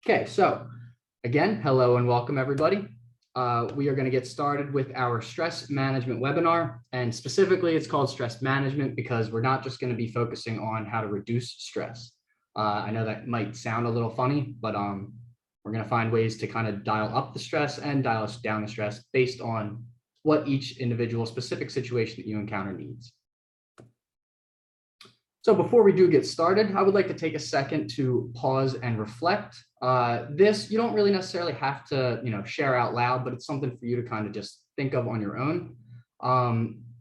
Okay, so again, hello and welcome everybody. We are going to get started with our stress management webinar, and specifically it's called stress management because we're not just going to be focusing on how to reduce stress. I know that might sound a little funny, but we're going to find ways to kind of dial up the stress and dial down the stress based on what each individual specific situation that you encounter needs. So before we do get started, I would like to take a second to pause and reflect. This, you don't really necessarily have to, share out loud, but it's something for you to kind of just think of on your own.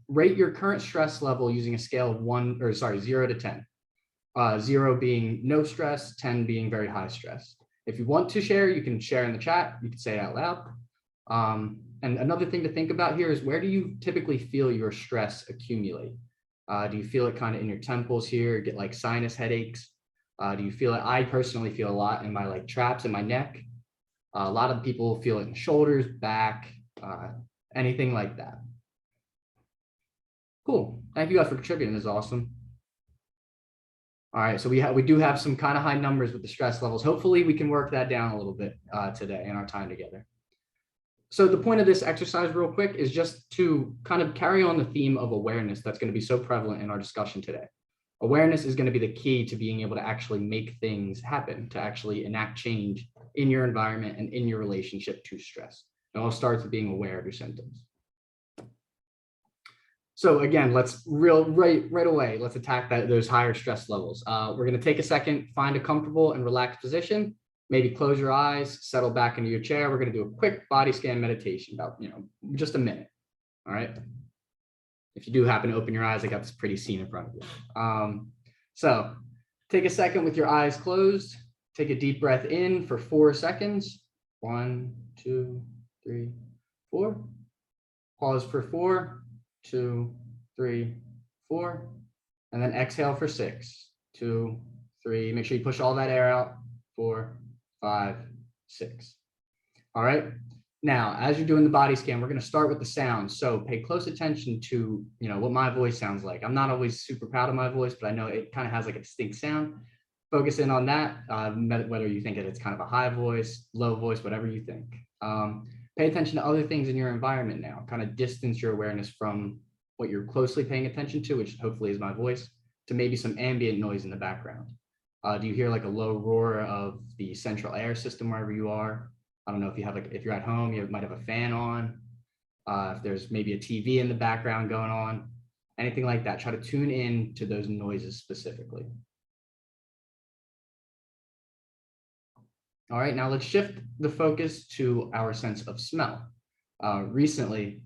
Rate your current stress level using a scale of 0 to 10. 0 being no stress, 10 being very high stress. If you want to share, you can share in the chat. You can say it out loud. And another thing to think about here is, where do you typically feel your stress accumulate? Do you feel it kind of in your temples here, get like sinus headaches? Do you feel it? I personally feel a lot in my traps in my neck. A lot of people feel it in the shoulders, back, anything like that. Cool. Thank you guys for contributing. This is awesome. All right, so we do have some kind of high numbers with the stress levels. Hopefully we can work that down a little bit today in our time together. So the point of this exercise real quick is just to kind of carry on the theme of awareness that's going to be so prevalent in our discussion today. Awareness is going to be the key to being able to actually make things happen, to actually enact change in your environment and in your relationship to stress. It all starts with being aware of your symptoms. So again, let's right away, let's attack those higher stress levels. We're going to take a second, find a comfortable and relaxed position. Maybe close your eyes, settle back into your chair. We're going to do a quick body scan meditation, about just a minute. All right. If you do happen to open your eyes, I got this pretty scene in front of you. So take a second with your eyes closed. Take a deep breath in for 4 seconds. 1, 2, 3, 4. Pause for 4, 2, 3, 4. And then exhale for 6, 2, 3. Make sure you push all that air out. 4, 5, 6. All right. Now, as you're doing the body scan, we're going to start with the sounds. So pay close attention to, what my voice sounds like. I'm not always super proud of my voice, but I know it kind of has like a distinct sound. Focus in on that, whether you think it's kind of a high voice, low voice, whatever you think. Pay attention to other things in your environment now. Kind of distance your awareness from what you're closely paying attention to, which hopefully is my voice, to maybe some ambient noise in the background. Do you hear like a low roar of the central air system wherever you are? I don't know if you have if you're at home, you might have a fan on. If there's maybe a TV in the background going on, anything like that. Try to tune in to those noises specifically. All right, now let's shift the focus to our sense of smell. Recently,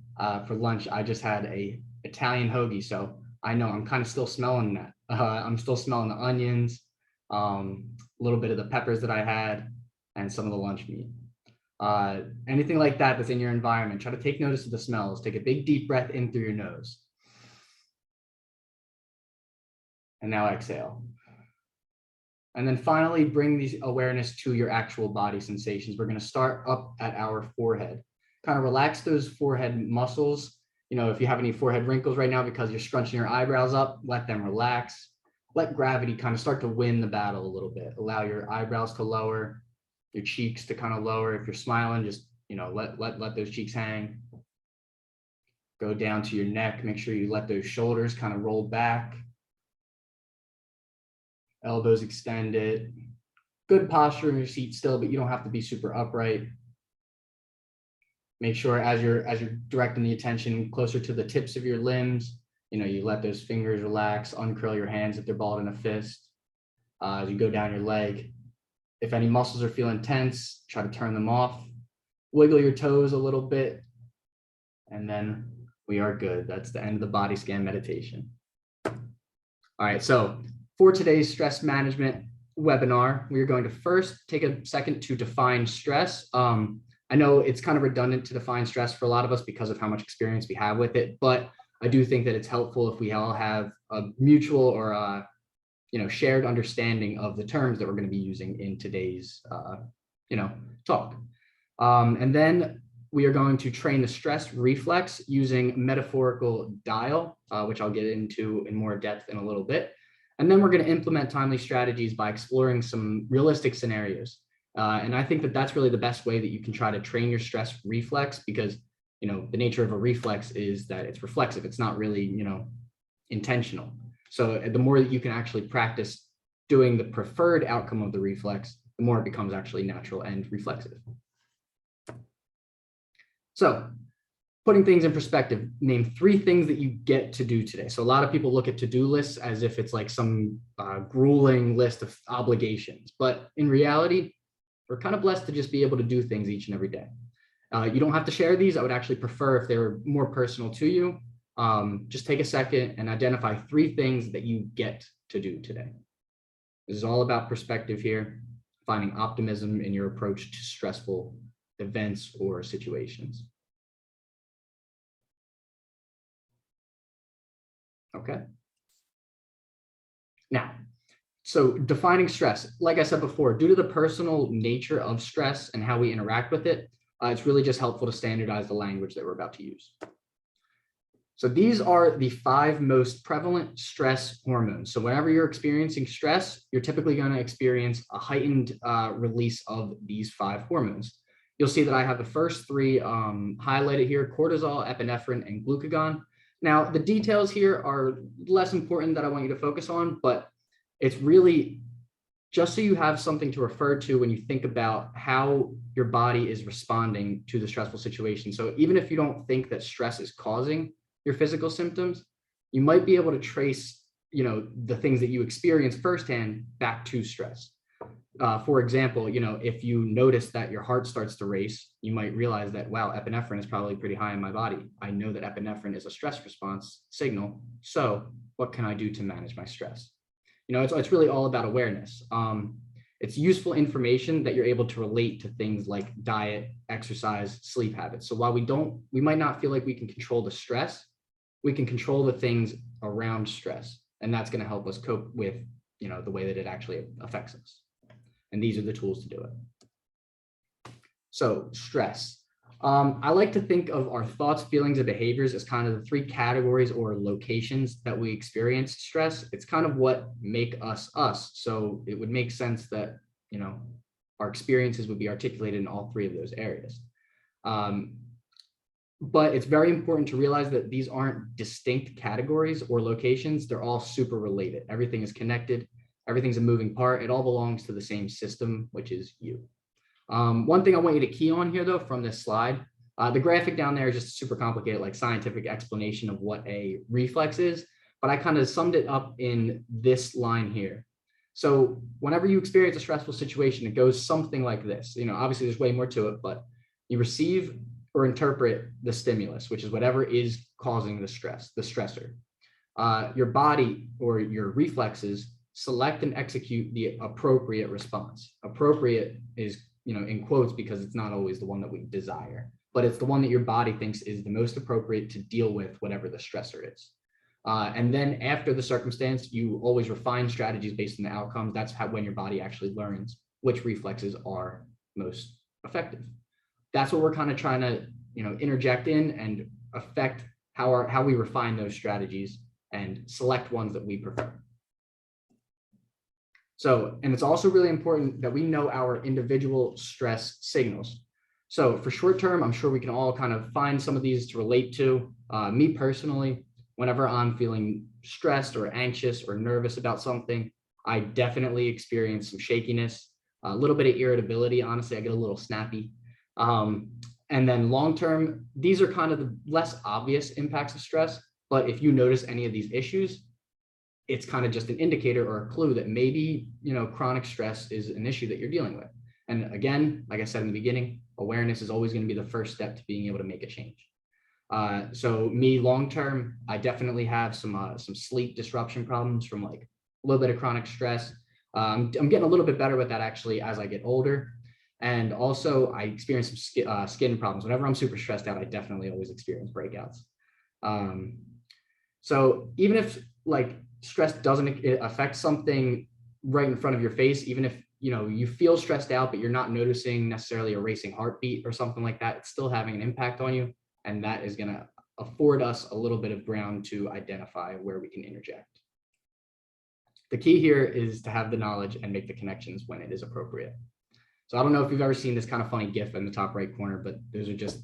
for lunch, I just had a Italian hoagie, so I know I'm kind of still smelling that. I'm still smelling the onions, a little bit of the peppers that I had, and some of the lunch meat. Anything like that that's in your environment, try to take notice of the smells. Take a big deep breath in through your nose. And now exhale. And then finally, bring these awareness to your actual body sensations. We're going to start up at our forehead. Kind of relax those forehead muscles. If you have any forehead wrinkles right now because you're scrunching your eyebrows up, let them relax. Let gravity kind of start to win the battle a little bit. Allow your eyebrows to lower, your cheeks to kind of lower. If you're smiling, just, let those cheeks hang. Go down to your neck. Make sure you let those shoulders kind of roll back. Elbows extended. Good posture in your seat still, but you don't have to be super upright. Make sure as you're directing the attention closer to the tips of your limbs, you let those fingers relax, uncurl your hands if they're balled in a fist. As you go down your leg, if any muscles are feeling tense, try to turn them off. Wiggle your toes a little bit, and then we are good. That's the end of the body scan meditation. All right, so for today's stress management webinar, we are going to first take a second to define stress. I know it's kind of redundant to define stress for a lot of us because of how much experience we have with it, but I do think that it's helpful if we all have a mutual or shared understanding of the terms that we're going to be using in today's talk. And then we are going to train the stress reflex using metaphorical dial, which I'll get into in more depth in a little bit. And then we're going to implement timely strategies by exploring some realistic scenarios. And I think that that's really the best way that you can try to train your stress reflex, because, the nature of a reflex is that it's reflexive. It's not really, intentional. So the more that you can actually practice doing the preferred outcome of the reflex, the more it becomes actually natural and reflexive. So putting things in perspective, name 3 things that you get to do today. So a lot of people look at to-do lists as if it's like some grueling list of obligations, but in reality, we're kind of blessed to just be able to do things each and every day. You don't have to share these. I would actually prefer if they were more personal to you. Just take a second and identify 3 things that you get to do today. This is all about perspective here, finding optimism in your approach to stressful events or situations. Okay. Now, so defining stress, like I said before, due to the personal nature of stress and how we interact with it, it's really just helpful to standardize the language that we're about to use. So these are the 5 most prevalent stress hormones. So whenever you're experiencing stress, you're typically going to experience a heightened release of these 5 hormones. You'll see that I have the first 3 highlighted here: cortisol, epinephrine, and glucagon. Now, the details here are less important that I want you to focus on, but it's really just so you have something to refer to when you think about how your body is responding to the stressful situation. So even if you don't think that stress is causing your physical symptoms, you might be able to trace, the things that you experience firsthand back to stress. For example, if you notice that your heart starts to race, you might realize that, wow, epinephrine is probably pretty high in my body. I know that epinephrine is a stress response signal. So what can I do to manage my stress? It's really all about awareness. It's useful information that you're able to relate to things like diet, exercise, sleep habits. So while we might not feel like we can control the stress, we can control the things around stress. And that's going to help us cope with, the way that it actually affects us. And these are the tools to do it. So stress. I like to think of our thoughts, feelings, and behaviors as kind of the 3 categories or locations that we experience stress. It's kind of what make us us. So it would make sense that, our experiences would be articulated in all 3 of those areas. But it's very important to realize that these aren't distinct categories or locations. They're all super related. Everything is connected. Everything's a moving part. It all belongs to the same system, which is you. One thing I want you to key on here, though, from this slide, the graphic down there is just a super complicated, like scientific explanation of what a reflex is, but I kind of summed it up in this line here. So whenever you experience a stressful situation, it goes something like this. Obviously there's way more to it, but you receive or interpret the stimulus, which is whatever is causing the stress, the stressor. Your body or your reflexes select and execute the appropriate response. Appropriate is, in quotes, because it's not always the one that we desire, but it's the one that your body thinks is the most appropriate to deal with whatever the stressor is. And then after the circumstance, you always refine strategies based on the outcomes. That's when your body actually learns which reflexes are most effective. That's what we're kind of trying to, interject in and affect how we refine those strategies and select ones that we prefer. So, and it's also really important that we know our individual stress signals. So for short term, I'm sure we can all kind of find some of these to relate to. Me personally, whenever I'm feeling stressed or anxious or nervous about something, I definitely experience some shakiness, a little bit of irritability. Honestly, I get a little snappy. And then long term, these are kind of the less obvious impacts of stress. But if you notice any of these issues, it's kind of just an indicator or a clue that maybe, chronic stress is an issue that you're dealing with. And again, like I said in the beginning, awareness is always going to be the first step to being able to make a change. So me long term, I definitely have some sleep disruption problems from like a little bit of chronic stress. I'm getting a little bit better with that actually as I get older. And also I experience some skin problems. Whenever I'm super stressed out, I definitely always experience breakouts. So even if like stress doesn't affect something right in front of your face, even if you feel stressed out, but you're not noticing necessarily a racing heartbeat or something like that, it's still having an impact on you. And that is going to afford us a little bit of ground to identify where we can interject. The key here is to have the knowledge and make the connections when it is appropriate. So I don't know if you've ever seen this kind of funny GIF in the top right corner, but those are just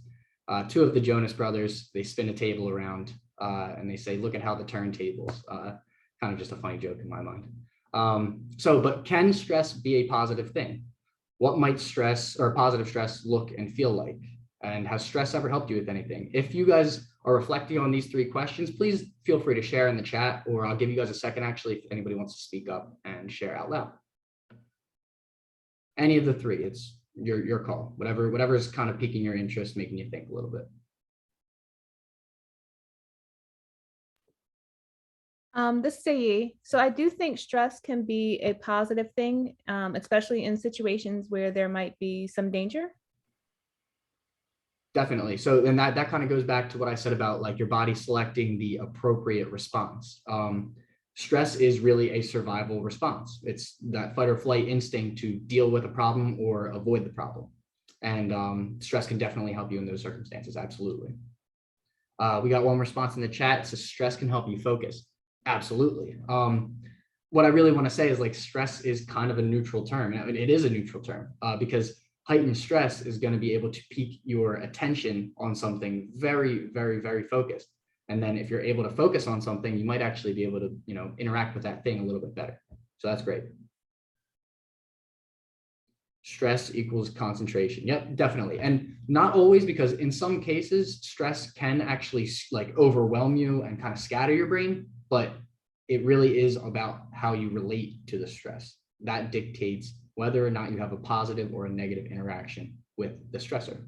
two of the Jonas brothers. They spin a table around and they say, look at how the turntables, kind of just a funny joke in my mind. But can stress be a positive thing? What might stress or positive stress look and feel like? And has stress ever helped you with anything? If you guys are reflecting on these three questions, please feel free to share in the chat, or I'll give you guys a second actually if anybody wants to speak up and share out loud. Any of the three, it's your call. Whatever is kind of piquing your interest, making you think a little bit. This is Sayi. So I do think stress can be a positive thing, especially in situations where there might be some danger. Definitely. So then that kind of goes back to what I said about like your body selecting the appropriate response. Stress is really a survival response. It's that fight or flight instinct to deal with a problem or avoid the problem. And stress can definitely help you in those circumstances. Absolutely. We got one response in the chat. It says stress can help you focus. Absolutely. What I really want to say is like stress is kind of a neutral term. I mean, it is a neutral term because heightened stress is going to be able to pique your attention on something very, very, very focused. And then if you're able to focus on something, you might actually be able to, interact with that thing a little bit better. So that's great. Stress equals concentration. Yep, definitely. And not always, because in some cases, stress can actually like overwhelm you and kind of scatter your brain, but it really is about how you relate to the stress. That dictates whether or not you have a positive or a negative interaction with the stressor.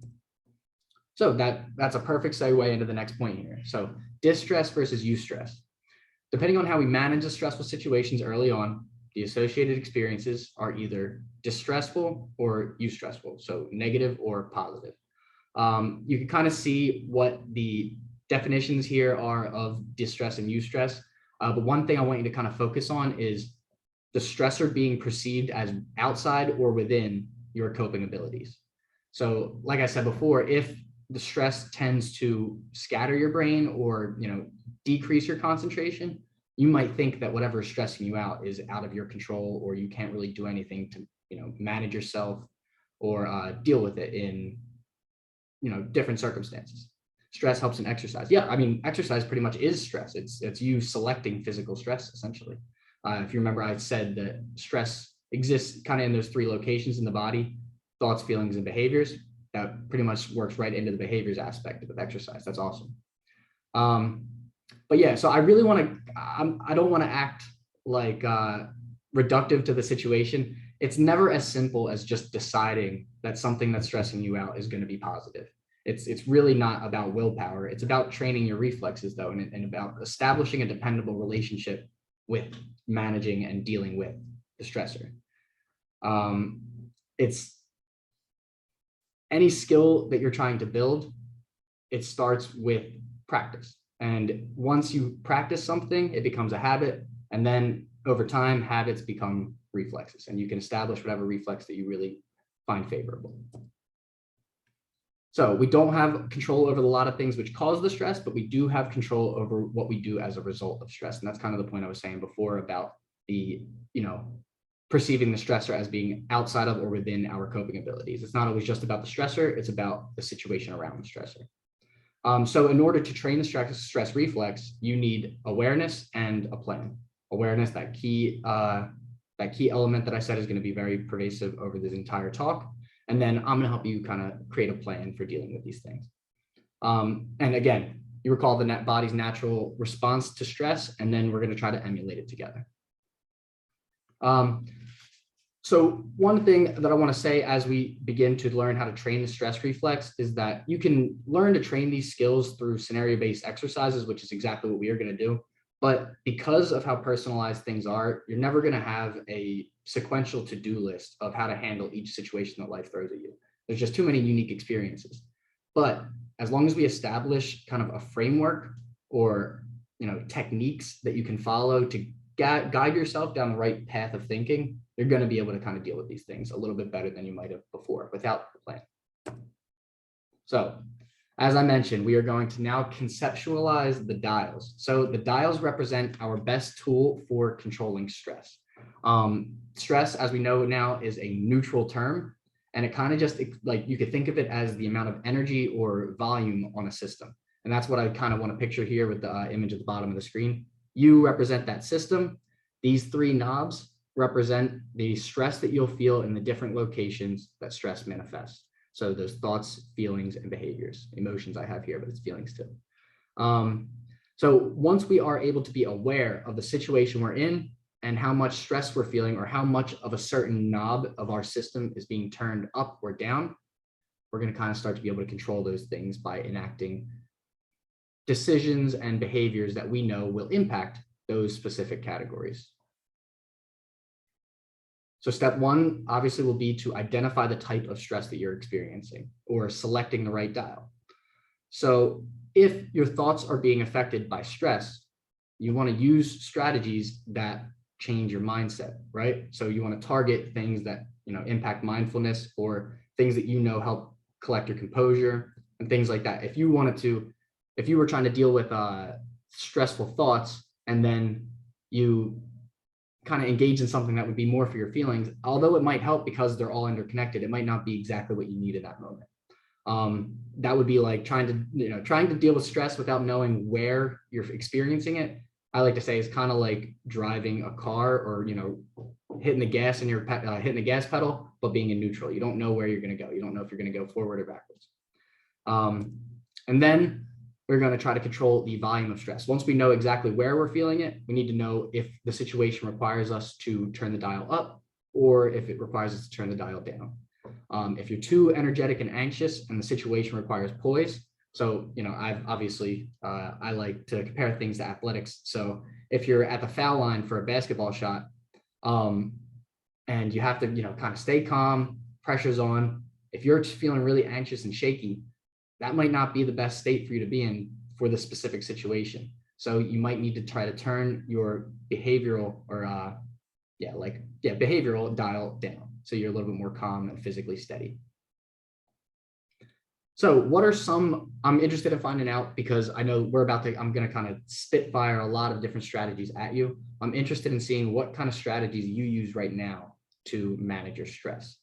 So that's a perfect segue into the next point here. So distress versus eustress. Depending on how we manage the stressful situations early on, the associated experiences are either distressful or eustressful, so negative or positive. You can kind of see what the definitions here are of distress and eustress. But one thing I want you to kind of focus on is the stressor being perceived as outside or within your coping abilities. So like I said before, if the stress tends to scatter your brain or decrease your concentration, you might think that whatever is stressing you out is out of your control, or you can't really do anything to manage yourself or deal with it in different circumstances. Stress helps in exercise. Yeah, I mean, exercise pretty much is stress. It's you selecting physical stress, essentially. If you remember, I said that stress exists kind of in those three locations in the body: thoughts, feelings, and behaviors. That pretty much works right into the behaviors aspect of exercise. That's awesome. But yeah, so I really want to, I don't want to act like reductive to the situation. It's never as simple as just deciding that something that's stressing you out is going to be positive. It's really not about willpower. It's about training your reflexes, though, and about establishing a dependable relationship with managing and dealing with the stressor. It's any skill that you're trying to build, it starts with practice. And once you practice something, it becomes a habit. And then over time, habits become reflexes, and you can establish whatever reflex that you really find favorable. So we don't have control over a lot of things which cause the stress, but we do have control over what we do as a result of stress. And that's kind of the point I was saying before about the, perceiving the stressor as being outside of or within our coping abilities. It's not always just about the stressor, it's about the situation around the stressor. So in order to train the stress reflex, you need awareness and a plan. Awareness, that key element that I said is going to be very pervasive over this entire talk. And then I'm going to help you kind of create a plan for dealing with these things. And again, you recall the body's natural response to stress, and then we're going to try to emulate it together. So one thing that I want to say as we begin to learn how to train the stress reflex is that you can learn to train these skills through scenario-based exercises, which is exactly what we are going to do. But because of how personalized things are, you're never going to have a sequential to-do list of how to handle each situation that life throws at you. There's just too many unique experiences. But as long as we establish kind of a framework or techniques that you can follow to guide yourself down the right path of thinking, you're going to be able to kind of deal with these things a little bit better than you might have before without the plan. So as I mentioned, we are going to now conceptualize the dials. So the dials represent our best tool for controlling stress. Stress, as we know now, is a neutral term. And it kind of just like, you could think of it as the amount of energy or volume on a system. And that's what I kind of want to picture here with the image at the bottom of the screen. You represent that system. These three knobs represent the stress that you'll feel in the different locations that stress manifests. So those thoughts, feelings, and behaviors. Emotions I have here, but it's feelings too. So once we are able to be aware of the situation we're in and how much stress we're feeling, or how much of a certain knob of our system is being turned up or down, we're going to kind of start to be able to control those things by enacting decisions and behaviors that we know will impact those specific categories. So step one, obviously, will be to identify the type of stress that you're experiencing, or selecting the right dial. So if your thoughts are being affected by stress, you want to use strategies that change your mindset, right? So you want to target things that, impact mindfulness, or things that help collect your composure and things like that. If you were trying to deal with stressful thoughts, and then you kind of engage in something that would be more for your feelings, although it might help because they're all interconnected, it might not be exactly what you need in that moment. That would be like trying to deal with stress without knowing where you're experiencing it. I like to say it's kind of like driving a car, or hitting the gas and you're hitting the gas pedal, but being in neutral. You don't know where you're going to go. You don't know if you're going to go forward or backwards. And then we're going to try to control the volume of stress. Once we know exactly where we're feeling it, we need to know if the situation requires us to turn the dial up, or if it requires us to turn the dial down. If you're too energetic and anxious and the situation requires poise, so, I've obviously, I like to compare things to athletics. So if you're at the foul line for a basketball shot, and you have to, kind of stay calm, pressure's on. If you're feeling really anxious and shaky, that might not be the best state for you to be in for the specific situation. So you might need to try to turn your behavioral behavioral dial down, so you're a little bit more calm and physically steady. So what are some, I'm interested in finding out, because I know I'm going to kind of spitfire a lot of different strategies at you. I'm interested in seeing what kind of strategies you use right now to manage your stress.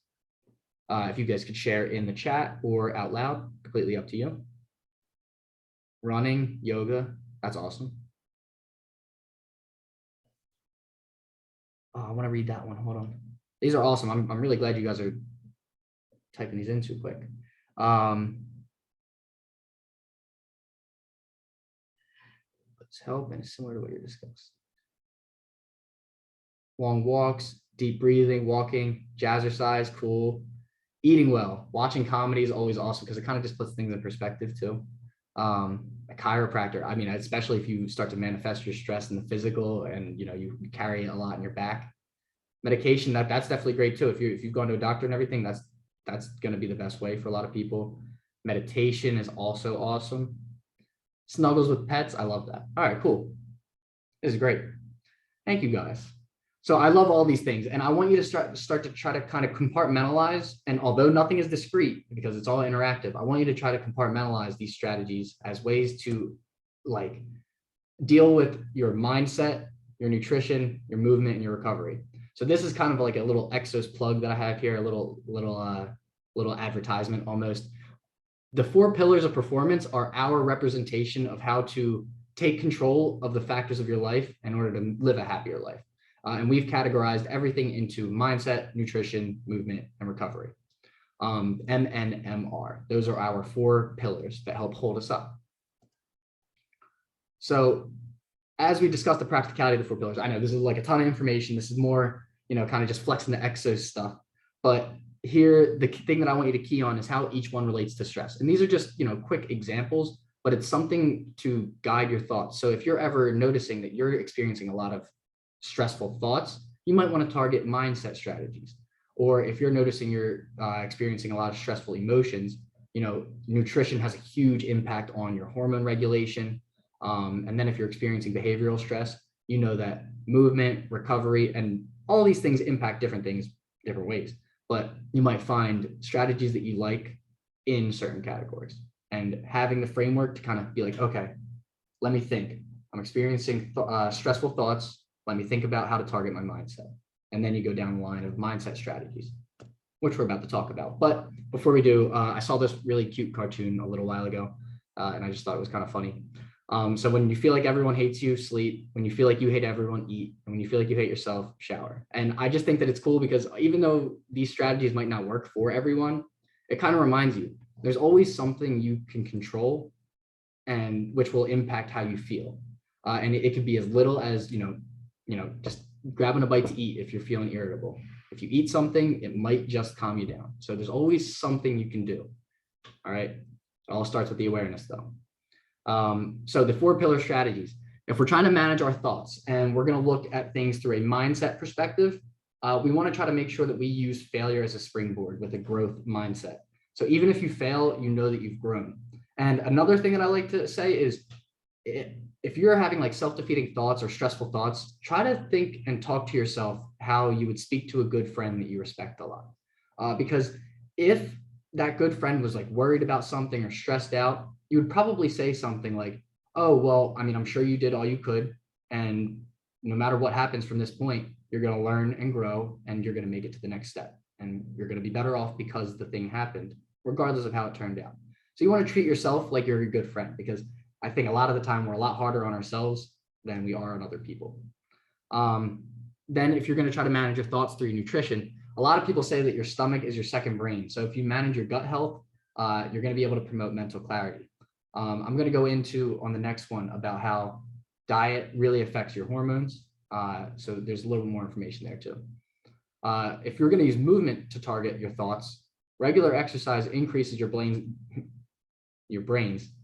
If you guys could share in the chat or out loud, completely up to you. Running, yoga, that's awesome. Oh, I want to read that one. Hold on. These are awesome. I'm really glad you guys are typing these in too quick. Let's help, and it's similar to what you discussed. Long walks, deep breathing, walking, jazzercise, cool. Eating well, watching comedy is always awesome because it kind of just puts things in perspective too. A chiropractor, I mean, especially if you start to manifest your stress in the physical, and you carry it a lot in your back. Medication, that's definitely great too. If you've gone to a doctor and everything, that's going to be the best way for a lot of people. Meditation is also awesome. Snuggles with pets, I love that. All right, cool. This is great. Thank you, guys. So I love all these things, and I want you to start to try to kind of compartmentalize. And although nothing is discrete because it's all interactive, I want you to try to compartmentalize these strategies as ways to deal with your mindset, your nutrition, your movement, and your recovery. So this is kind of like a little Exos plug that I have here, a little advertisement almost. The 4 pillars of performance are our representation of how to take control of the factors of your life in order to live a happier life. And we've categorized everything into mindset, nutrition, movement, and recovery. MNMR. Those are our 4 pillars that help hold us up. So as we discussed the practicality of the 4 pillars, I know this is like a ton of information. This is more, kind of just flexing the Exos stuff. But here, the thing that I want you to key on is how each one relates to stress. And these are just, quick examples, but it's something to guide your thoughts. So if you're ever noticing that you're experiencing a lot of stressful thoughts, you might want to target mindset strategies. Or if you're noticing you're experiencing a lot of stressful emotions, nutrition has a huge impact on your hormone regulation. And then if you're experiencing behavioral stress, that movement, recovery, and all these things impact different things, different ways. But you might find strategies that you like in certain categories, and having the framework to kind of be like, okay, let me think. I'm experiencing stressful thoughts. Let me think about how to target my mindset. And then you go down the line of mindset strategies. which we're about to talk about. But before we do, I saw this really cute cartoon a little while ago, and I just thought it was kind of funny. So when you feel like everyone hates you, sleep. When you feel like you hate everyone, eat. And when you feel like you hate yourself, shower. And I just think that it's cool because even though these strategies might not work for everyone, it kind of reminds you there's always something you can control and which will impact how you feel. And it could be as little as, just grabbing a bite to eat if you're feeling irritable. If you eat something, it might just calm you down. So there's always something you can do. All right. It all starts with the awareness though. So the 4 pillar strategies, if we're trying to manage our thoughts and we're going to look at things through a mindset perspective, we want to try to make sure that we use failure as a springboard with a growth mindset. So even if you fail, you know that you've grown. And another thing that I like to say is if you're having like self-defeating thoughts or stressful thoughts, try to think and talk to yourself how you would speak to a good friend that you respect a lot. Because if that good friend was like worried about something or stressed out, you would probably say something like, oh, well, I mean, I'm sure you did all you could. And no matter what happens from this point, you're going to learn and grow and you're going to make it to the next step. And you're going to be better off because the thing happened, regardless of how it turned out. So you want to treat yourself like you're a good friend, because I think a lot of the time we're a lot harder on ourselves than we are on other people. Then if you're going to try to manage your thoughts through nutrition, a lot of people say that your stomach is your second brain. So if you manage your gut health, you're going to be able to promote mental clarity. I'm going to go into on the next one about how diet really affects your hormones. So there's a little more information there too. If you're going to use movement to target your thoughts, regular exercise increases your brain's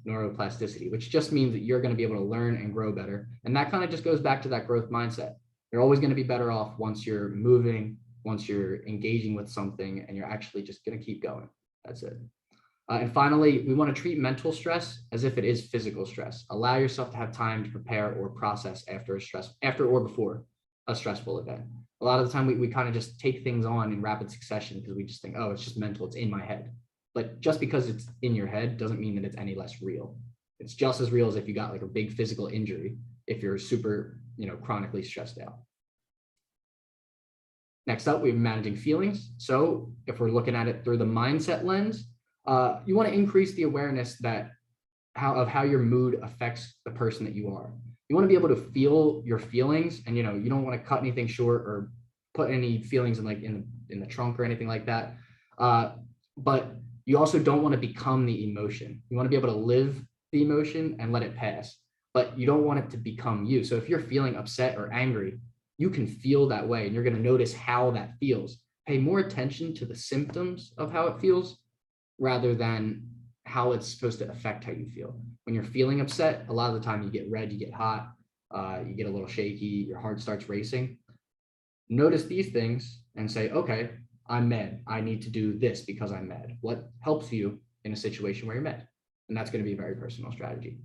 neuroplasticity, which just means that you're going to be able to learn and grow better. And that kind of just goes back to that growth mindset. You're always going to be better off once you're moving, once you're engaging with something, and you're actually just going to keep going. That's it. And finally, we want to treat mental stress as if it is physical stress. Allow yourself to have time to prepare or process after or before a stressful event. A lot of the time we kind of just take things on in rapid succession because we just think, oh, it's just mental, it's in my head. But just because it's in your head doesn't mean that it's any less real. It's just as real as if you got like a big physical injury, if you're super, chronically stressed out. Next up, we have managing feelings. So if we're looking at it through the mindset lens, you want to increase the awareness of how your mood affects the person that you are. You want to be able to feel your feelings, and you don't want to cut anything short or put any feelings in the trunk or anything like that. But you also don't want to become the emotion. You want to be able to live the emotion and let it pass, but you don't want it to become you. So if you're feeling upset or angry, you can feel that way and you're going to notice how that feels. Pay more attention to the symptoms of how it feels rather than how it's supposed to affect how you feel. When you're feeling upset, a lot of the time you get red, you get hot, you get a little shaky, your heart starts racing. Notice these things and say, okay, I'm mad. I need to do this because I'm mad. What helps you in a situation where you're mad? And that's going to be a very personal strategy.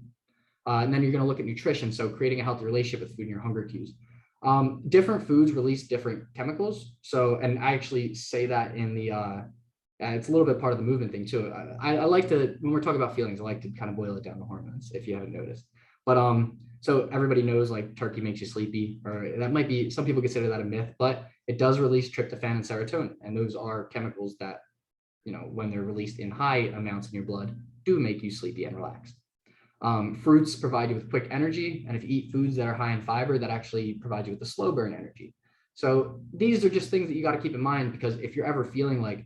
And then you're going to look at nutrition. So creating a healthy relationship with food and your hunger cues. Different foods release different chemicals. So, and I actually say that in the, it's a little bit part of the movement thing too. I like to, when we're talking about feelings, I like to kind of boil it down to hormones, if you haven't noticed. But so everybody knows like turkey makes you sleepy, or that might be, some people consider that a myth, but it does release tryptophan and serotonin. And those are chemicals that, when they're released in high amounts in your blood, do make you sleepy and relaxed. Fruits provide you with quick energy. And if you eat foods that are high in fiber, that actually provide you with the slow burn energy. So these are just things that you got to keep in mind, because if you're ever feeling like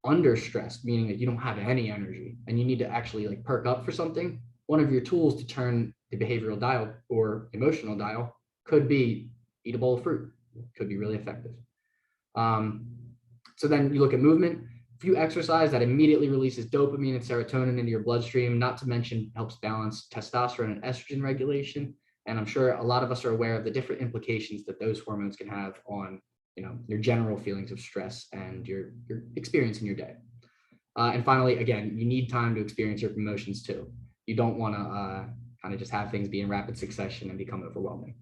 under stressed, meaning that you don't have any energy and you need to actually like perk up for something, one of your tools to turn the behavioral dial or emotional dial could be eat a bowl of fruit. It could be really effective. So then you look at movement. If you exercise, that immediately releases dopamine and serotonin into your bloodstream, not to mention helps balance testosterone and estrogen regulation. And I'm sure a lot of us are aware of the different implications that those hormones can have on your general feelings of stress and your experience in your day. And finally, again, you need time to experience your emotions too. You don't want to kind of just have things be in rapid succession and become overwhelming.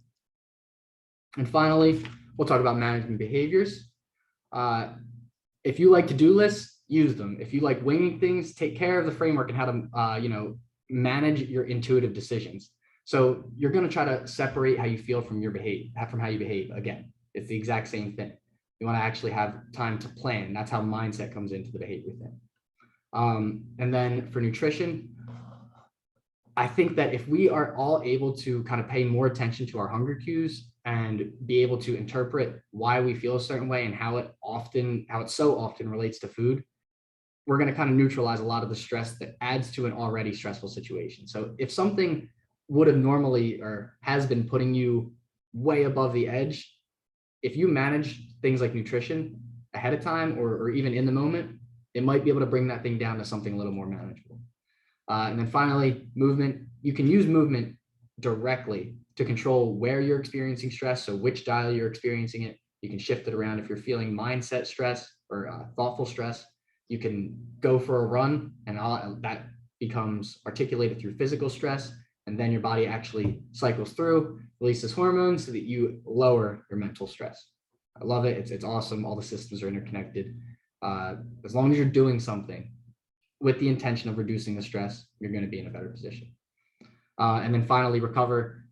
And finally, we'll talk about managing behaviors. If you like to-do lists, use them. If you like winging things, take care of the framework and how to manage your intuitive decisions. So you're going to try to separate how you feel from how you behave. Again, it's the exact same thing. You want to actually have time to plan. That's how mindset comes into the behavior thing. And then for nutrition, I think that if we are all able to kind of pay more attention to our hunger cues and be able to interpret why we feel a certain way and how it so often relates to food, we're going to kind of neutralize a lot of the stress that adds to an already stressful situation. So if something would have normally or has been putting you way above the edge, if you manage things like nutrition ahead of time or even in the moment, it might be able to bring that thing down to something a little more manageable. And then finally, movement. You can use movement directly to control where you're experiencing stress, so which dial you're experiencing it. You can shift it around if you're feeling mindset stress or thoughtful stress. You can go for a run, and that becomes articulated through physical stress, and then your body actually cycles through, releases hormones so that you lower your mental stress. I love it. It's awesome. All the systems are interconnected. As long as you're doing something with the intention of reducing the stress, you're going to be in a better position. And then finally, recover.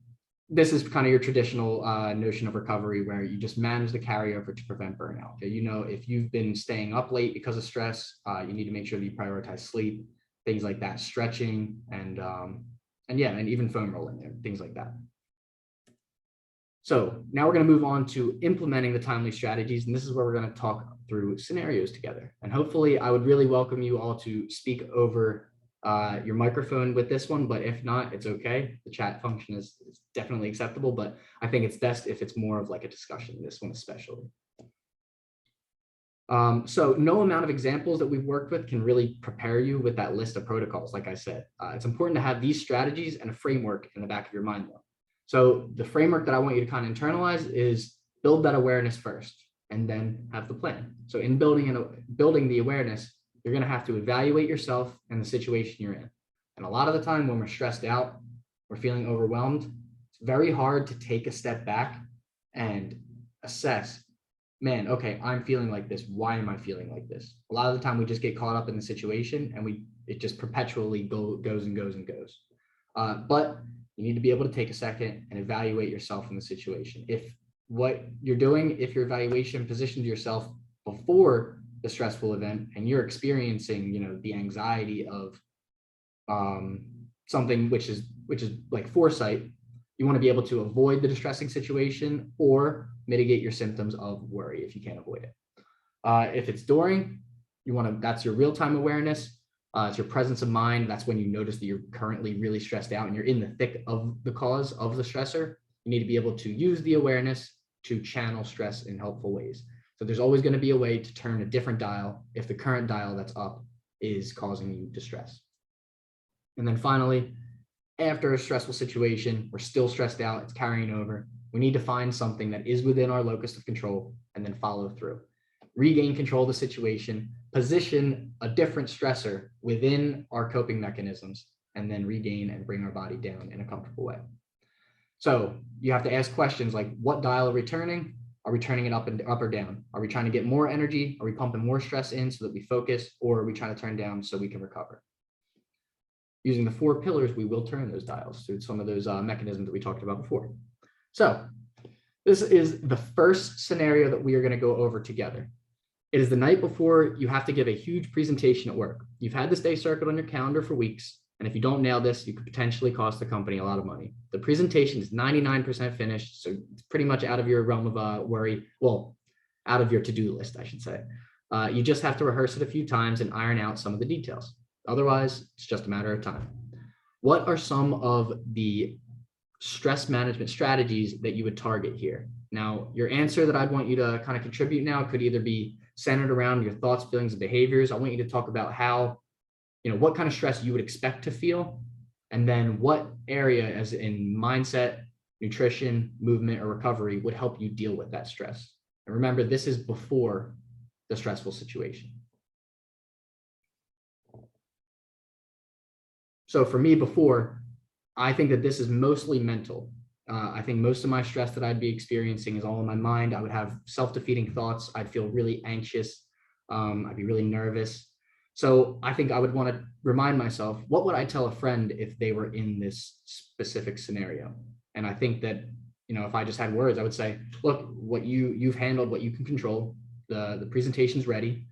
This is kind of your traditional notion of recovery where you just manage the carryover to prevent burnout. Okay? You know, if you've been staying up late because of stress, you need to make sure that you prioritize sleep, things like that, stretching, and even foam rolling there, things like that. So now we're going to move on to implementing the timely strategies. And this is where we're going to talk through scenarios together. And hopefully I would really welcome you all to speak over your microphone with this one, but if not, it's okay. The chat function is definitely acceptable, but I think it's best if it's more of like a discussion, this one especially. So no amount of examples that we've worked with can really prepare you with that list of protocols. Like I said, it's important to have these strategies and a framework in the back of your mind though. So the framework that I want you to kind of internalize is build that awareness first and then have the plan. So in building the awareness, you're going to have to evaluate yourself and the situation you're in. And a lot of the time when we're stressed out, we're feeling overwhelmed, it's very hard to take a step back and assess, man, okay, I'm feeling like this. Why am I feeling like this? A lot of the time we just get caught up in the situation and it just perpetually goes and goes and goes. But you need to be able to take a second and evaluate yourself in the situation. If what you're doing, if your evaluation positioned yourself before the stressful event and you're experiencing, you know, the anxiety of something which is like foresight, you want to be able to avoid the distressing situation or mitigate your symptoms of worry if you can't avoid it. If it's during, that's your real-time awareness. It's your presence of mind. That's when you notice that you're currently really stressed out and you're in the thick of the cause of the stressor. You need to be able to use the awareness to channel stress in helpful ways. So there's always going to be a way to turn a different dial if the current dial that's up is causing you distress. And then finally, after a stressful situation, we're still stressed out, it's carrying over. We need to find something that is within our locus of control and then follow through. Regain control of the situation, position a different stressor within our coping mechanisms, and then regain and bring our body down in a comfortable way. So you have to ask questions like, what dial are we turning? Are we turning it up or down? Are we trying to get more energy? Are we pumping more stress in so that we focus? Or are we trying to turn down so we can recover? Using the 4 pillars, we will turn those dials through some of those mechanisms that we talked about before. So this is the first scenario that we are going to go over together. It is the night before you have to give a huge presentation at work. You've had this day circled on your calendar for weeks, and if you don't nail this, you could potentially cost the company a lot of money. The presentation is 99% finished, so it's pretty much out of your realm of worry. Well, out of your to-do list, I should say. You just have to rehearse it a few times and iron out some of the details. Otherwise, it's just a matter of time. What are some of the stress management strategies that you would target here? Now, your answer that I'd want you to kind of contribute now could either be centered around your thoughts, feelings, and behaviors. I want you to talk about how, what kind of stress you would expect to feel, and then what area, as in mindset, nutrition, movement, or recovery, would help you deal with that stress. And remember, this is before the stressful situation. So for me before, I think that this is mostly mental. I think most of my stress that I'd be experiencing is all in my mind. I would have self-defeating thoughts. I'd feel really anxious. I'd be really nervous. So I think I would want to remind myself, what would I tell a friend if they were in this specific scenario? And I think that if I just had words, I would say, look, what you've handled, what you can control, the presentation's ready.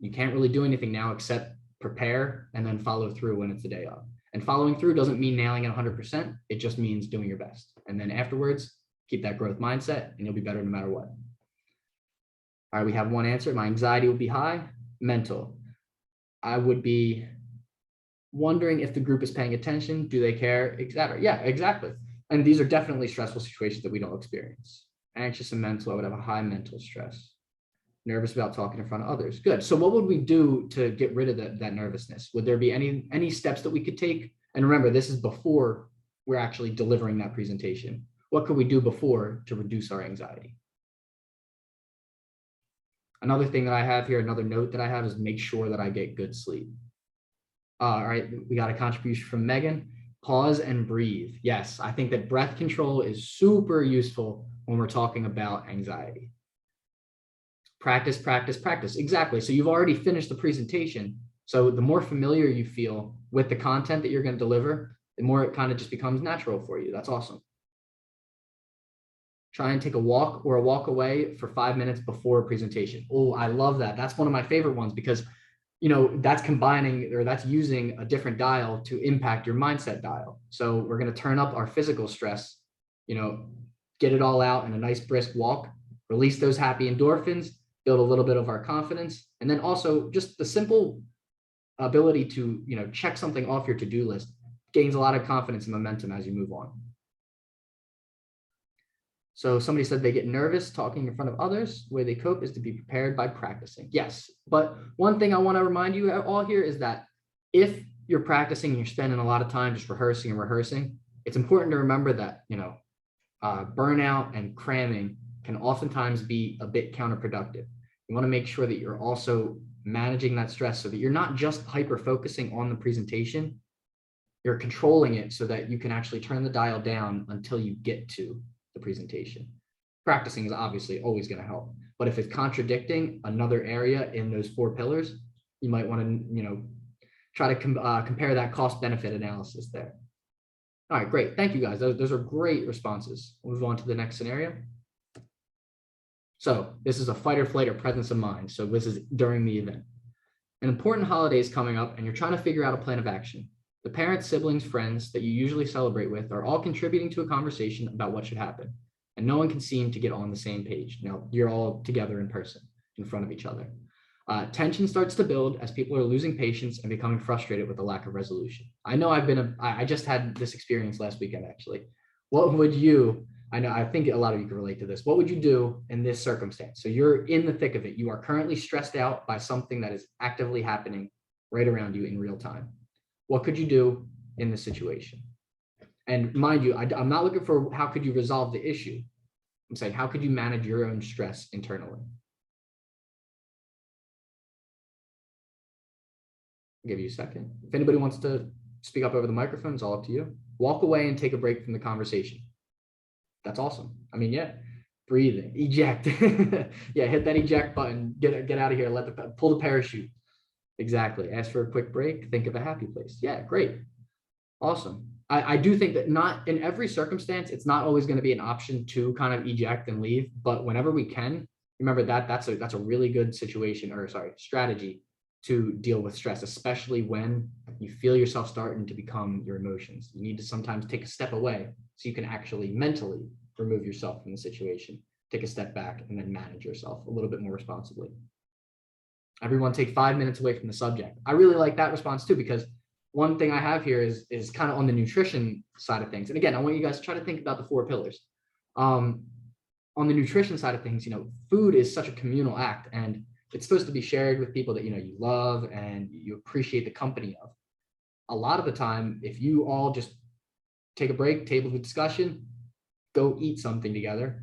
You can't really do anything now except prepare and then follow through when it's the day of. And following through doesn't mean nailing it 100%. It just means doing your best. And then afterwards, keep that growth mindset and you'll be better no matter what. All right, we have one answer. My anxiety would be high. Mental. I would be wondering if the group is paying attention. Do they care? Etc. Yeah, exactly. And these are definitely stressful situations that we don't experience. Anxious and mental, I would have a high mental stress. Nervous about talking in front of others. Good. So what would we do to get rid of that nervousness? Would there be any steps that we could take? And remember, this is before we're actually delivering that presentation. What could we do before to reduce our anxiety? Another thing that I have here, another note that I have is make sure that I get good sleep. All right, we got a contribution from Megan. Pause and breathe. Yes, I think that breath control is super useful when we're talking about anxiety. Practice, practice, practice. Exactly. So you've already finished the presentation. So the more familiar you feel with the content that you're going to deliver, the more it kind of just becomes natural for you. That's awesome. Try and take a walk or a walk away for 5 minutes before a presentation. Oh, I love that. That's one of my favorite ones because, that's combining or that's using a different dial to impact your mindset dial. So we're going to turn up our physical stress, get it all out in a nice brisk walk, release those happy endorphins, build a little bit of our confidence. And then also just the simple ability to, check something off your to-do list gains a lot of confidence and momentum as you move on. So somebody said they get nervous talking in front of others. The way they cope is to be prepared by practicing. Yes, but one thing I want to remind you all here is that if you're practicing and you're spending a lot of time just rehearsing and rehearsing, it's important to remember that, burnout and cramming can oftentimes be a bit counterproductive. You want to make sure that you're also managing that stress so that you're not just hyper focusing on the presentation, you're controlling it so that you can actually turn the dial down until you get to the presentation. Practicing is obviously always going to help, but if it's contradicting another area in those 4 pillars, you might want to, try to compare that cost benefit analysis there. All right, great. Thank you guys. Those are great responses. We'll move on to the next scenario. So this is a fight or flight or presence of mind. So this is during the event. An important holiday is coming up and you're trying to figure out a plan of action. The parents, siblings, friends that you usually celebrate with are all contributing to a conversation about what should happen, and no one can seem to get on the same page. Now, you're all together in person in front of each other. Tension starts to build as people are losing patience and becoming frustrated with the lack of resolution. I know I just had this experience last weekend, actually. What would you, I think a lot of you can relate to this. What would you do in this circumstance? So you're in the thick of it. You are currently stressed out by something that is actively happening right around you in real time. What could you do in this situation? And mind you, I'm not looking for how could you resolve the issue. I'm saying, how could you manage your own stress internally? I'll give you a second. If anybody wants to speak up over the microphone, it's all up to you. Walk away and take a break from the conversation. That's awesome. I mean, yeah, breathing, eject. Yeah, hit that eject button, get out of here, pull the parachute. Exactly. Ask for a quick break. Think of a happy place. Yeah, great. Awesome. I do think that not in every circumstance, it's not always going to be an option to kind of eject and leave, but whenever we can, remember that's a really good strategy to deal with stress, especially when you feel yourself starting to become your emotions. You need to sometimes take a step away so you can actually mentally remove yourself from the situation, take a step back, and then manage yourself a little bit more responsibly. Everyone take 5 minutes away from the subject. I really like that response too, because one thing I have here is kind of on the nutrition side of things. And again, I want you guys to try to think about the 4 pillars. On the nutrition side of things, food is such a communal act, and it's supposed to be shared with people that, you love and you appreciate the company of. A lot of the time, if you all just take a break, table of discussion, go eat something together,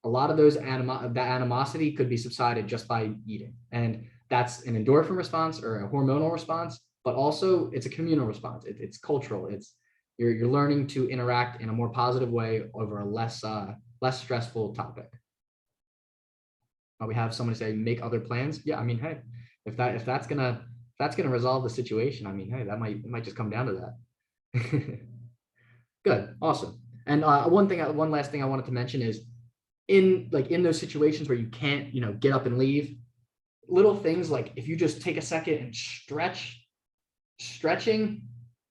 a lot of that animosity could be subsided just by eating. And that's an endorphin response or a hormonal response, but also it's a communal response. It's cultural. You're learning to interact in a more positive way over a less stressful topic. We have someone say make other plans. Yeah, I mean, hey, if that's gonna resolve the situation, I mean, hey, it might just come down to that. Good, awesome. And one last thing I wanted to mention is in those situations where you can't, get up and leave, little things like if you just take a second and stretching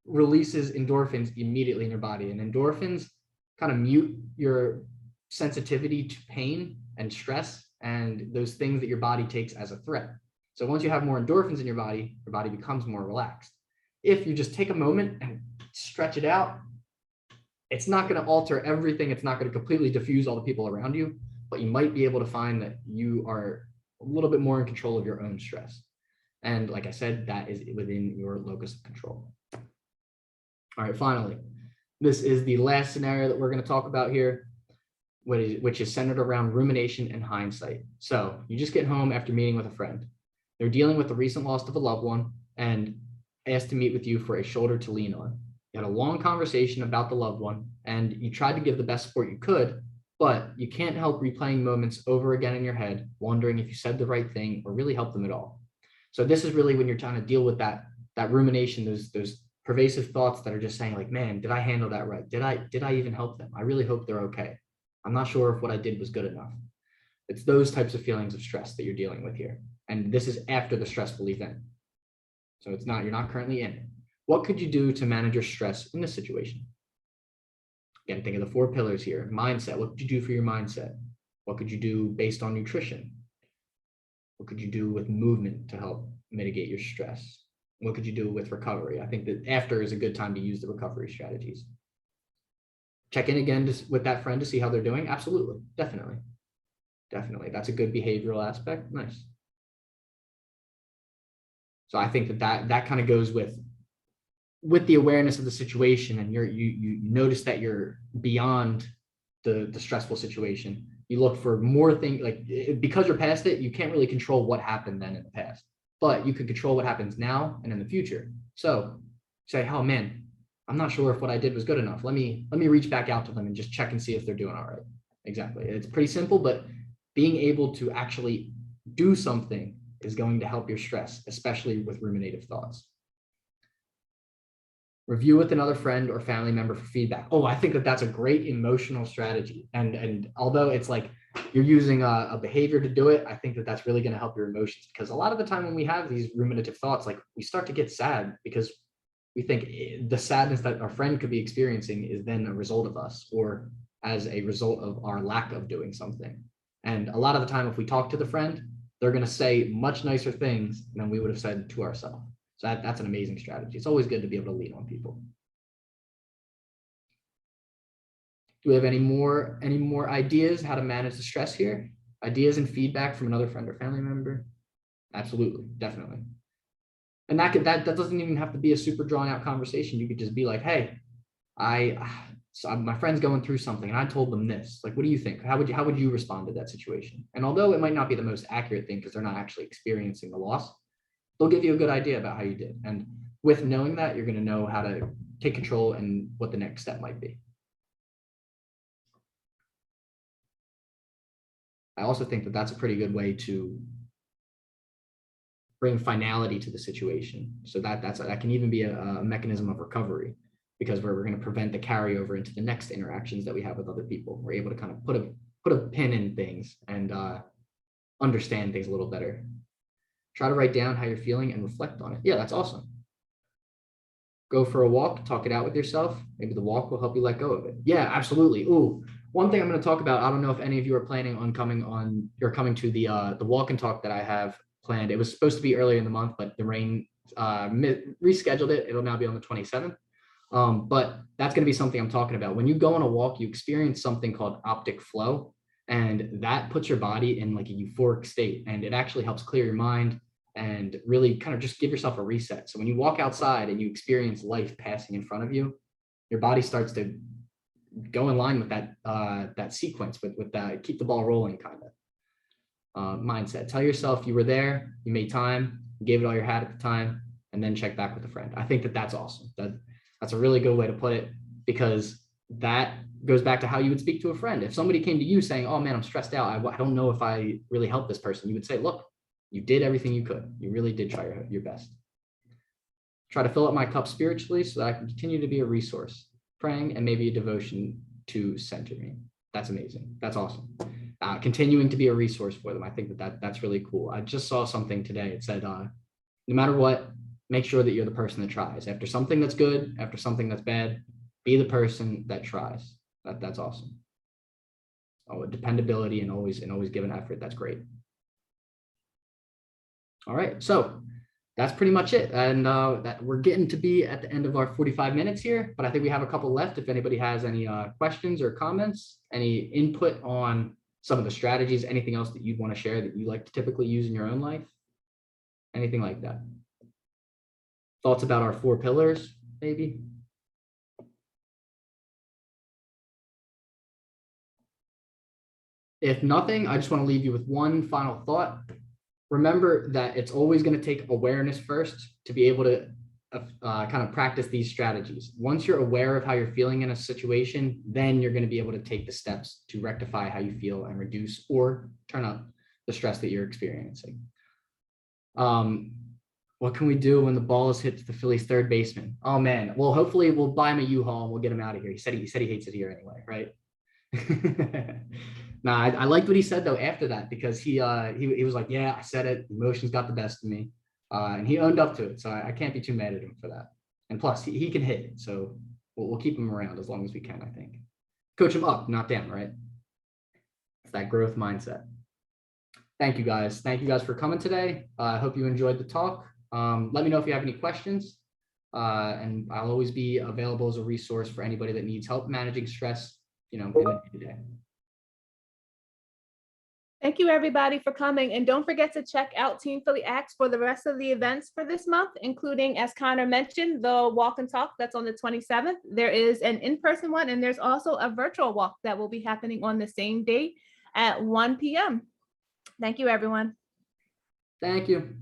releases endorphins immediately in your body, and endorphins kind of mute your sensitivity to pain and stress and those things that your body takes as a threat. So once you have more endorphins in your body becomes more relaxed. If you just take a moment and stretch it out, it's not going to alter everything. It's not going to completely diffuse all the people around you, but you might be able to find that you are a little bit more in control of your own stress. And like I said, that is within your locus of control. All right, finally, this is the last scenario that we're going to talk about here, which is centered around rumination and hindsight. So you just get home after meeting with a friend. They're dealing with the recent loss of a loved one and asked to meet with you for a shoulder to lean on. You had a long conversation about the loved one, and you tried to give the best support you could, but you can't help replaying moments over again in your head, wondering if you said the right thing or really helped them at all. So this is really when you're trying to deal with that rumination, those pervasive thoughts that are just saying like, man, did I handle that right? Did I even help them? I really hope they're okay. I'm not sure if what I did was good enough. It's those types of feelings of stress that you're dealing with here. And this is after the stressful event. So you're not currently in it. What could you do to manage your stress in this situation? Again, think of the 4 pillars here. Mindset. What could you do for your mindset? What could you do based on nutrition? What could you do with movement to help mitigate your stress? What could you do with recovery? I think that after is a good time to use the recovery strategies. Check in again with that friend to see how they're doing. Absolutely. Definitely. That's a good behavioral aspect. Nice. So I think that kind of goes with the awareness of the situation, and you notice that you're beyond the stressful situation. You look for more things, like because you're past it, you can't really control what happened then in the past, but you can control what happens now and in the future. So say, oh man, I'm not sure if what I did was good enough. Let me reach back out to them and just check and see if they're doing all right. Exactly. It's pretty simple, but being able to actually do something is going to help your stress, especially with ruminative thoughts. Review with another friend or family member for feedback. Oh, I think that's a great emotional strategy. And although it's like you're using a behavior to do it, I think that's really going to help your emotions, because a lot of the time when we have these ruminative thoughts, like we start to get sad because we think the sadness that our friend could be experiencing is then a result of us, or as a result of our lack of doing something. And a lot of the time, if we talk to the friend, they're going to say much nicer things than we would have said to ourselves. So that's an amazing strategy. It's always good to be able to lean on people. Do we have any more ideas how to manage the stress here? Ideas and feedback from another friend or family member? Absolutely, definitely. And that doesn't even have to be a super drawn out conversation. You could just be like, hey, my friend's going through something and I told them this. Like, what do you think? How would you respond to that situation? And although it might not be the most accurate thing because they're not actually experiencing the loss, they'll give you a good idea about how you did. And with knowing that, you're going to know how to take control and what the next step might be. I also think that that's a pretty good way to bring finality to the situation. So that can even be a mechanism of recovery, because we're going to prevent the carryover into the next interactions that we have with other people. We're able to kind of put a pin in things and understand things a little better. Try to write down how you're feeling and reflect on it. Yeah, that's awesome. Go for a walk, talk it out with yourself. Maybe the walk will help you let go of it. Yeah, absolutely. Ooh, one thing I'm going to talk about, I don't know if any of you are planning on coming to the walk and talk that I have planned. It was supposed to be earlier in the month, but the rain rescheduled it. It'll now be on the 27th. But that's going to be something I'm talking about. When you go on a walk, you experience something called optic flow, and that puts your body in like a euphoric state, and it actually helps clear your mind and really kind of just give yourself a reset. So when you walk outside and you experience life passing in front of you, your body starts to go in line with that sequence, with that keep the ball rolling kind of mindset. Tell yourself you were there, you made time, you gave it all you had at the time, and then check back with a friend. I think that's awesome. That's a really good way to put it, because that goes back to how you would speak to a friend. If somebody came to you saying, oh man, I'm stressed out, I don't know if I really helped this person, you would say, look, you did everything you could. You really did try your best. Try to fill up my cup spiritually so that I can continue to be a resource. Praying and maybe a devotion to center me. That's amazing. That's awesome. Continuing to be a resource for them. I think that's really cool. I just saw something today. It said, no matter what, make sure that you're the person that tries. After something that's good, after something that's bad, be the person that tries. That's awesome. Oh, dependability and always give an effort. That's great. All right, so that's pretty much it. And that we're getting to be at the end of our 45 minutes here, but I think we have a couple left. If anybody has any questions or comments, any input on some of the strategies, anything else that you'd want to share that you like to typically use in your own life, anything like that. Thoughts about our 4 pillars, maybe? If nothing, I just want to leave you with one final thought. Remember that it's always going to take awareness first to be able to kind of practice these strategies. Once you're aware of how you're feeling in a situation, then you're going to be able to take the steps to rectify how you feel and reduce or turn up the stress that you're experiencing. What can we do when the ball is hit to the Phillies' third baseman? Oh man, well, hopefully we'll buy him a U-Haul and we'll get him out of here. He said he hates it here anyway, right? Nah, I liked what he said though after that, because he was like, yeah, I said it, emotions got the best of me, and he owned up to it, so I can't be too mad at him for that. And plus he can hit it, so we'll keep him around as long as we can. I think coach him up, not down, right? It's that growth mindset. Thank you guys for coming today. I hope you enjoyed the talk. Let me know if you have any questions, and I'll always be available as a resource for anybody that needs help managing stress, in the day-to-day. Thank you, everybody, for coming. And don't forget to check out Team Philly Acts for the rest of the events for this month, including, as Connor mentioned, the walk and talk that's on the 27th. There is an in-person one, and there's also a virtual walk that will be happening on the same date at 1 p.m. Thank you, everyone. Thank you.